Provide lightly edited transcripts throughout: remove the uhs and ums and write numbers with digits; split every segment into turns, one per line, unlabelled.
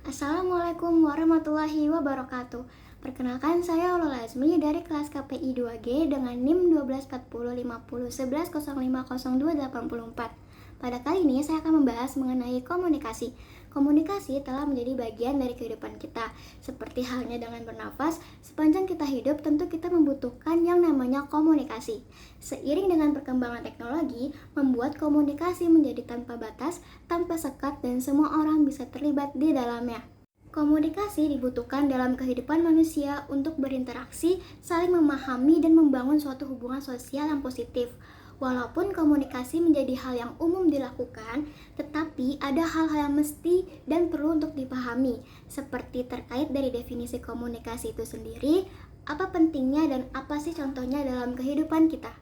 Assalamualaikum warahmatullahi wabarakatuh. Perkenalkan, saya Aulul Azmi dari kelas KPI 2G dengan NIM 12405011050284. Pada kali ini saya akan membahas mengenai komunikasi. Komunikasi telah menjadi bagian dari kehidupan kita. Seperti halnya dengan bernafas, sepanjang kita hidup tentu kita membutuhkan yang namanya komunikasi. Seiring dengan perkembangan teknologi, membuat komunikasi menjadi tanpa batas, tanpa sekat, dan semua orang bisa terlibat di dalamnya. Komunikasi dibutuhkan dalam kehidupan manusia untuk berinteraksi, saling memahami, dan membangun suatu hubungan sosial yang positif. Walaupun komunikasi menjadi hal yang umum dilakukan, tetapi ada hal-hal yang mesti dan perlu untuk dipahami, seperti terkait dari definisi komunikasi itu sendiri, apa pentingnya dan apa sih contohnya dalam kehidupan kita.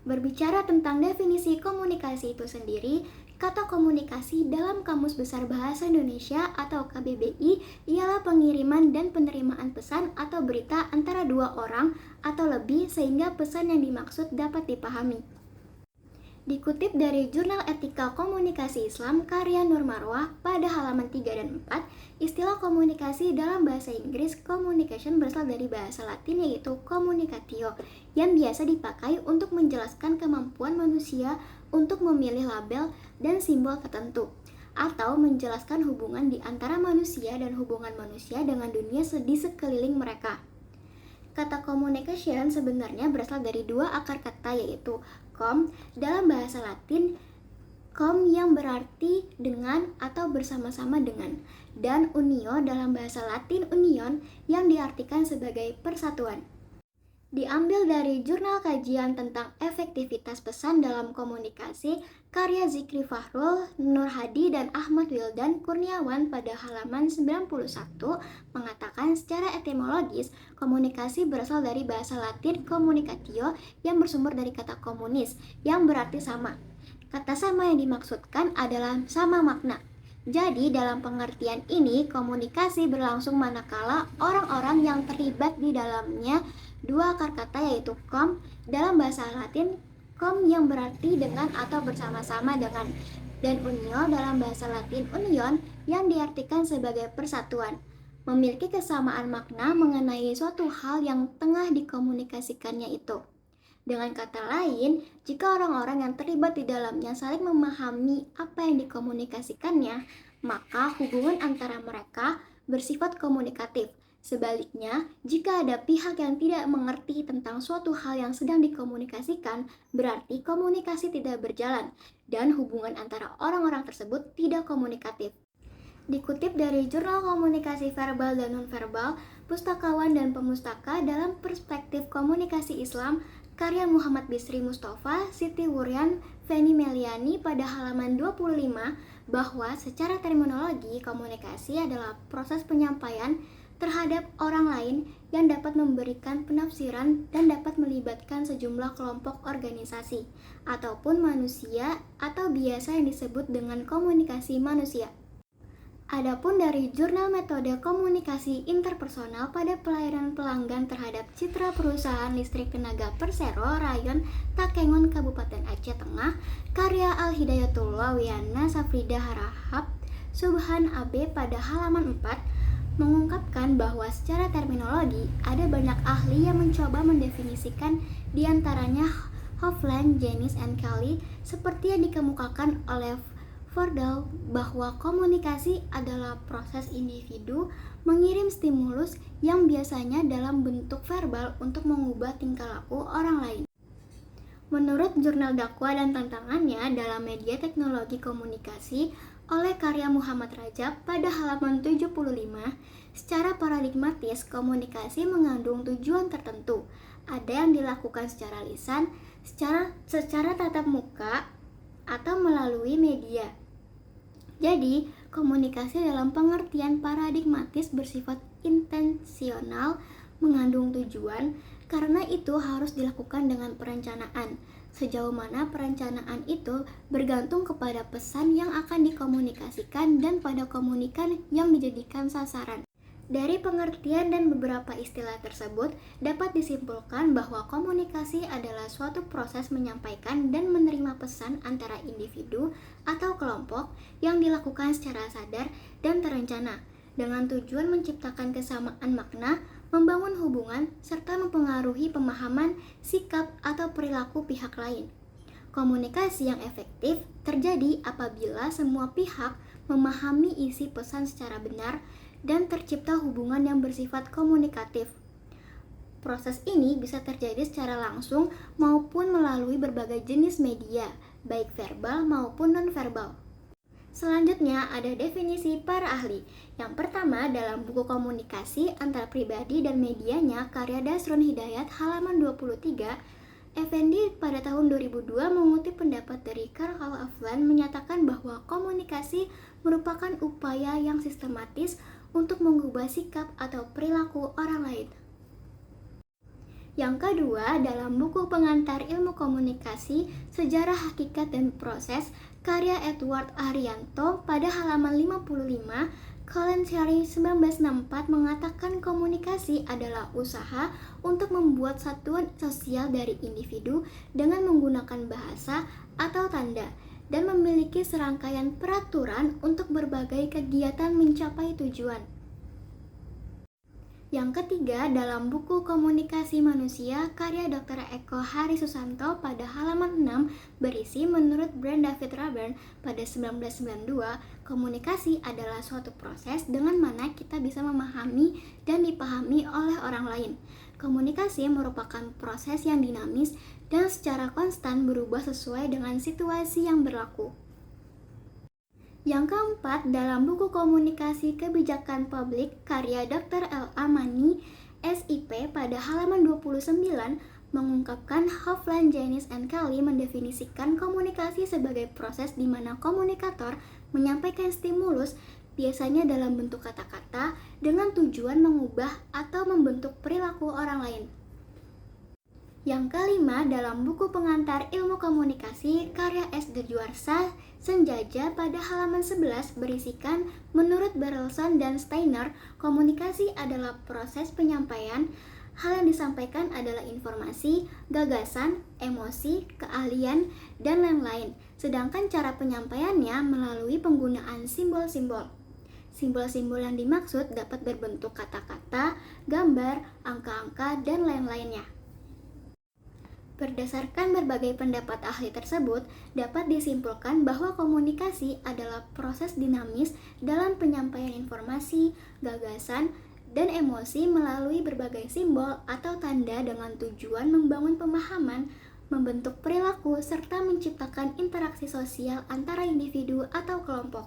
Berbicara tentang definisi komunikasi itu sendiri, kata komunikasi dalam Kamus Besar Bahasa Indonesia atau KBBI ialah pengiriman dan penerimaan pesan atau berita antara dua orang atau lebih sehingga pesan yang dimaksud dapat dipahami. Dikutip dari Jurnal Etika Komunikasi Islam karya Nur Marwah pada halaman 3 dan 4, istilah komunikasi dalam bahasa Inggris communication berasal dari bahasa Latin yaitu communicatio, yang biasa dipakai untuk menjelaskan kemampuan manusia untuk memilih label dan simbol tertentu, atau menjelaskan hubungan di antara manusia dan hubungan manusia dengan dunia di sekeliling mereka. Kata communication sebenarnya berasal dari dua akar kata yaitu com dalam bahasa Latin com yang berarti dengan atau bersama-sama dengan, dan unio dalam bahasa Latin union yang diartikan sebagai persatuan. Diambil dari Jurnal Kajian tentang Efektivitas Pesan dalam Komunikasi karya Zikri Fahrul, Nur Hadi, dan Ahmad Wildan Kurniawan pada halaman 91 mengatakan secara etimologis komunikasi berasal dari bahasa Latin communicatio yang bersumber dari kata komunis yang berarti sama. Kata sama yang dimaksudkan adalah sama makna. Jadi dalam pengertian ini komunikasi berlangsung manakala orang-orang yang terlibat di dalamnya dua akar kata yaitu com dalam bahasa Latin com yang berarti dengan atau bersama-sama dengan, dan unio dalam bahasa Latin union yang diartikan sebagai persatuan, memiliki kesamaan makna mengenai suatu hal yang tengah dikomunikasikannya itu. Dengan kata lain, jika orang-orang yang terlibat di dalamnya saling memahami apa yang dikomunikasikannya, maka hubungan antara mereka bersifat komunikatif. Sebaliknya, jika ada pihak yang tidak mengerti tentang suatu hal yang sedang dikomunikasikan, berarti komunikasi tidak berjalan dan hubungan antara orang-orang tersebut tidak komunikatif. Dikutip dari Jurnal Komunikasi Verbal dan Nonverbal, Pustakawan dan Pemustaka dalam Perspektif Komunikasi Islam karya Muhammad Bisri Mustafa, Siti Wuryan, Feni Meliani pada halaman 25 bahwa secara terminologi komunikasi adalah proses penyampaian terhadap orang lain yang dapat memberikan penafsiran dan dapat melibatkan sejumlah kelompok organisasi ataupun manusia atau biasa yang disebut dengan komunikasi manusia. Adapun dari Jurnal Metode Komunikasi Interpersonal pada pelayanan pelanggan terhadap citra perusahaan listrik tenaga Persero Rayon Takengon Kabupaten Aceh Tengah karya Al-Hidayatullah Wiana Safrida Harahap Subhan AB pada halaman 4 mengungkapkan bahwa secara terminologi ada banyak ahli yang mencoba mendefinisikan diantaranya Hofland, Janis, and Kelly seperti yang dikemukakan oleh Fordal bahwa komunikasi adalah proses individu mengirim stimulus yang biasanya dalam bentuk verbal untuk mengubah tingkah laku orang lain. Menurut Jurnal Dakwah dan Tantangannya dalam Media Teknologi Komunikasi oleh karya Muhammad Rajab pada halaman 75, secara paradigmatis komunikasi mengandung tujuan tertentu. Ada yang dilakukan secara lisan, secara tatap muka, atau melalui media. Jadi, komunikasi dalam pengertian paradigmatis bersifat intensional, mengandung tujuan, karena itu harus dilakukan dengan perencanaan. Sejauh mana perencanaan itu bergantung kepada pesan yang akan dikomunikasikan dan pada komunikan yang dijadikan sasaran. Dari pengertian dan beberapa istilah tersebut, dapat disimpulkan bahwa komunikasi adalah suatu proses menyampaikan dan menerima pesan antara individu atau kelompok yang dilakukan secara sadar dan terencana. dengan tujuan menciptakan kesamaan makna, membangun hubungan, serta mempengaruhi pemahaman, sikap, atau perilaku pihak lain. Komunikasi yang efektif terjadi apabila semua pihak memahami isi pesan secara benar dan tercipta hubungan yang bersifat komunikatif. Proses ini bisa terjadi secara langsung maupun melalui berbagai jenis media, baik verbal maupun nonverbal. Selanjutnya ada definisi para ahli. Yang pertama dalam buku komunikasi antar pribadi dan medianya karya Dasrun Hidayat halaman 23, Effendi pada tahun 2002 mengutip pendapat dari Karl Aflan menyatakan bahwa komunikasi merupakan upaya yang sistematis untuk mengubah sikap atau perilaku orang lain. Yang kedua, dalam buku pengantar ilmu komunikasi, sejarah hakikat dan proses, karya Edward Arianto pada halaman 55, Commentary 1964 mengatakan komunikasi adalah usaha untuk membuat satuan sosial dari individu dengan menggunakan bahasa atau tanda dan memiliki serangkaian peraturan untuk berbagai kegiatan mencapai tujuan. Yang ketiga, dalam buku Komunikasi Manusia, karya Dr. Eko Hari Susanto pada halaman 6 berisi menurut Brand David Raburn pada 1992, komunikasi adalah suatu proses dengan mana kita bisa memahami dan dipahami oleh orang lain. Komunikasi merupakan proses yang dinamis dan secara konstan berubah sesuai dengan situasi yang berlaku. Yang keempat, dalam buku Komunikasi Kebijakan Publik karya Dr. L. Amani, SIP pada halaman 29 mengungkapkan Hofland, Janis, and Kelly mendefinisikan komunikasi sebagai proses di mana komunikator menyampaikan stimulus biasanya dalam bentuk kata-kata dengan tujuan mengubah atau membentuk perilaku orang lain. Yang kelima, dalam buku pengantar ilmu komunikasi karya S. Dejuarsa Senjaja pada halaman 11 berisikan menurut Berelson dan Steiner, komunikasi adalah proses penyampaian. Hal yang disampaikan adalah informasi, gagasan, emosi, keahlian, dan lain-lain. Sedangkan cara penyampaiannya melalui penggunaan simbol-simbol. Simbol-simbol yang dimaksud dapat berbentuk kata-kata, gambar, angka-angka, dan lain-lainnya. Berdasarkan berbagai pendapat ahli tersebut, dapat disimpulkan bahwa komunikasi adalah proses dinamis dalam penyampaian informasi, gagasan, dan emosi melalui berbagai simbol atau tanda dengan tujuan membangun pemahaman, membentuk perilaku, serta menciptakan interaksi sosial antara individu atau kelompok.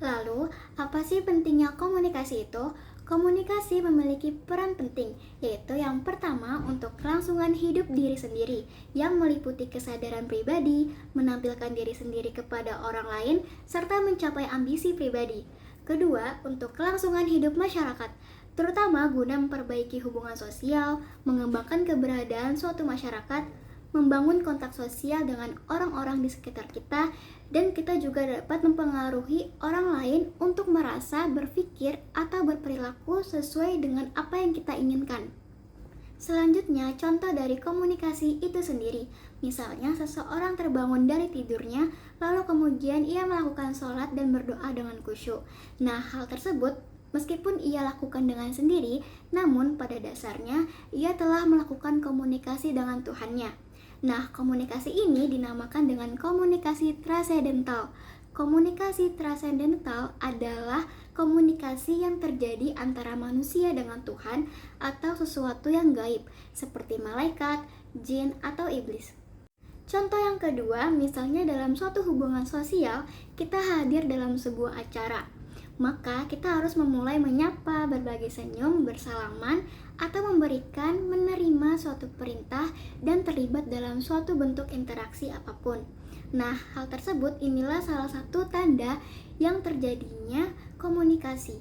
Lalu, apa sih pentingnya komunikasi itu? Komunikasi memiliki peran penting, yaitu yang pertama untuk kelangsungan hidup diri sendiri, yang meliputi kesadaran pribadi, menampilkan diri sendiri kepada orang lain, serta mencapai ambisi pribadi. Kedua, untuk kelangsungan hidup masyarakat, terutama guna memperbaiki hubungan sosial, mengembangkan keberadaan suatu masyarakat, membangun kontak sosial dengan orang-orang di sekitar kita, dan kita juga dapat mempengaruhi orang lain untuk merasa, berpikir, atau berperilaku sesuai dengan apa yang kita inginkan. Selanjutnya, contoh dari komunikasi itu sendiri. Misalnya, seseorang terbangun dari tidurnya, lalu kemudian ia melakukan sholat dan berdoa dengan khusyuk. Nah, hal tersebut meskipun ia lakukan dengan sendiri, namun pada dasarnya ia telah melakukan komunikasi dengan Tuhannya. Nah, komunikasi ini dinamakan dengan komunikasi transendental. Komunikasi transendental adalah komunikasi yang terjadi antara manusia dengan Tuhan atau sesuatu yang gaib, seperti malaikat, jin, atau iblis. Contoh yang kedua, misalnya dalam suatu hubungan sosial, kita hadir dalam sebuah acara. Maka kita harus memulai menyapa, berbagi senyum, bersalaman, atau memberikan, menerima suatu perintah dan terlibat dalam suatu bentuk interaksi apapun. Nah, hal tersebut inilah salah satu tanda yang terjadinya komunikasi.